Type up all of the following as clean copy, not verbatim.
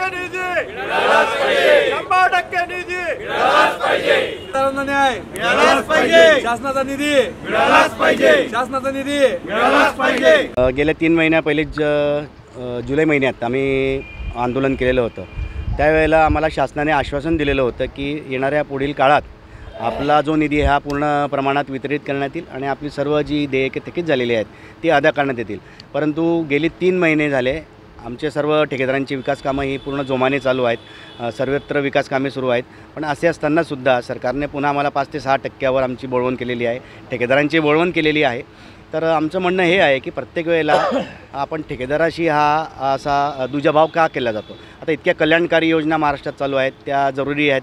निधी मिळालाच पाहिजे, 100% निधी मिळालाच पाहिजे, न्याय मिळालाच पाहिजे, शासनाचा निधी मिळालाच पाहिजे, शासनाचा निधी मिळालाच पाहिजे। गेल्या 3 महिन्या पहिले जुलै महिन्यात आम्ही आंदोलन केलेलं होतं। त्यावेळेला आम्हाला शासनाने आश्वासन दिलेलं होतं की येणाऱ्या पुढील काळात आपला जो निधी हा पूर्ण प्रमाणात वितरित करण्यात येईल आणि आपली सर्व जी देयके थकीत झालेली आहेत ती अदा करण्यात येतील। परंतु गेली 3 महिने झाले आमचे सर्व ठेकेदारांची विकास कामं ही पूर्ण जोमाने चालू आहेत, सर्वत्र विकास कामे सुरू आहेत। पण असे असतानासुद्धा सरकारने पुन्हा आम्हाला 5 ते 6% आमची बोळवण केलेली आहे, ठेकेदारांची बोळवण केलेली आहे। तर आमचं म्हणणं हे आहे की प्रत्येक वेळेला आपण ठेकेदाराशी हा असा दुजाभाव का केला जातो। आता इतक्या कल्याणकारी योजना महाराष्ट्रात चालू आहेत, त्या जरुरी आहेत,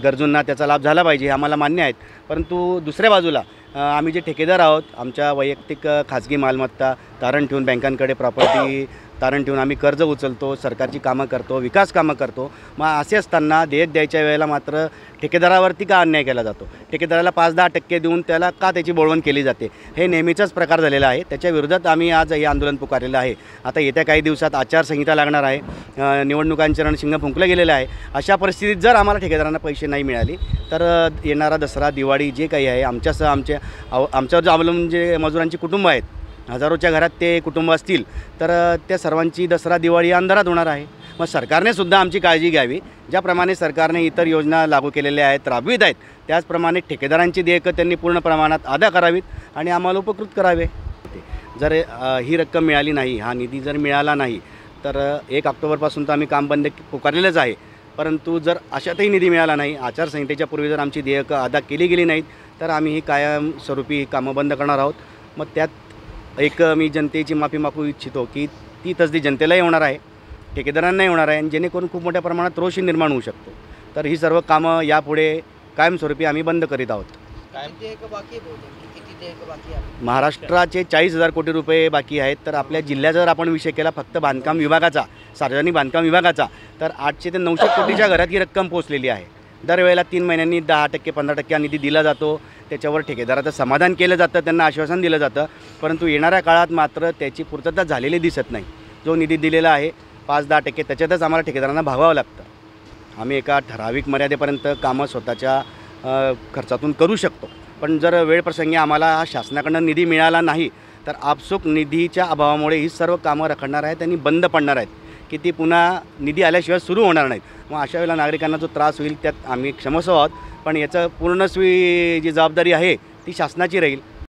गरजूंना त्याचा लाभ झाला पाहिजे हे आम्हाला मान्य आहेत। परंतु दुसऱ्या बाजूला आम्ही जे ठेकेदार आहोत आमच्या वैयक्तिक खाजगी मालमत्ता तारण ठेवून बँकांकडे प्रॉपर्टी तारण ठेवून आम्ही कर्ज उचलतो, सरकारची कामं करतो, विकास कामं करतो। मग असे असताना देयक द्यायच्या वेळेला मात्र ठेकेदारावरती का अन्याय केला जातो, ठेकेदाराला 5-10% देऊन त्याला का त्याची बोळवण केली जाते, हे नेहमीचाच प्रकार झालेला आहे। त्याच्या विरोधात आम्ही आज हे आंदोलन पुकारलेलं आहे। आता येत्या काही दिवसात आचारसंहिता लागणार आहे, निवडणुकांचे रणशिंग फुंकलं गेलेलं आहे। अशा परिस्थितीत जर आम्हाला ठेकेदारांना पैसे नाही मिळाले तर येणारा दसरा दिवाळी जे काही आहे आमच्यासह आमच्यावर जे अवलंबून जे मजुरांची कुटुंब आहेत, हजारोच्या घरात ते कुटुंब असतील तर त्या सर्वांची दसरा दिवाळी अंधारात होणार आहे। मग सरकारने सुद्धा आमची काळजी घ्यावी। ज्याप्रमाणे सरकारने इतर योजना लागू केलेल्या आहेत, राबवित आहेत, त्याचप्रमाणे ठेकेदारांची देयकं त्यांनी पूर्ण प्रमाणात अदा करावीत आणि आम्हाला उपकृत करावे। जर ही रक्कम मिळाली नाही, हा निधी जर मिळाला नाही तर 1 ऑक्टोबरपासून तर आम्ही काम बंद पुकारलेलंच आहे। परंतु जर अशातही निधी मिळाला नाही, आचारसंहितेच्या पूर्वी जर आमची देयकं अदा केली गेली नाहीत तर आम्ही ही कायमस्वरूपी कामं बंद करणार आहोत। मग त्यात एक मी जनतेची माफी मागू इच्छितो की ती तसदी जनतेलाही होणार आहे, ठेकेदारांनाही होणार आहे, आणि जेणेकरून खूप मोठ्या प्रमाणात रोष निर्माण होऊ शकतो। तर ही सर्व कामं यापुढे कायमस्वरूपी आम्ही बंद करीत आहोत। महाराष्ट्राचे 40,000 कोटी रुपये बाकी आहेत। तर आपल्या जिल्ह्याचा जर आपण विषय केला फक्त बांधकाम विभागाचा, सार्वजनिक बांधकाम विभागाचा, तर 800 ते 900 कोटीच्या घरात ही रक्कम पोहोचलेली आहे। दरवेळेला 3 महिन्यांनी 10% 15% निधी दिला जातो, त्याच्यावर ठेकेदाराचं समाधान केलं जातं, त्यांना आश्वासन दिलं जातं। परंतु येणाऱ्या काळात मात्र त्याची पूर्तता झालेली दिसत नाही। जो निधी दिलेला आहे 5-10% त्याच्यातच आम्हाला ठेकेदारांना भागावं लागतं। आम्ही एका ठराविक मर्यादेपर्यंत कामं स्वतःच्या खर्चातून करू शकतो, पण जर वेळप्रसंगी आम्हाला शासनाकडून निधी मिळाला नाही तर आपसूक निधीच्या अभावामुळे ही सर्व कामं रखडणार आहेत आणि बंद पडणार आहेत की ती पुन्हा निधी आल्याशिवाय सुरू होणार नाहीत। मग अशा वेळेला नागरिकांना जो त्रास होईल त्यात आम्ही क्षमस्व आहोत, पण याचं पूर्णस्वी जी जबाबदारी आहे ती शासनाची राहील।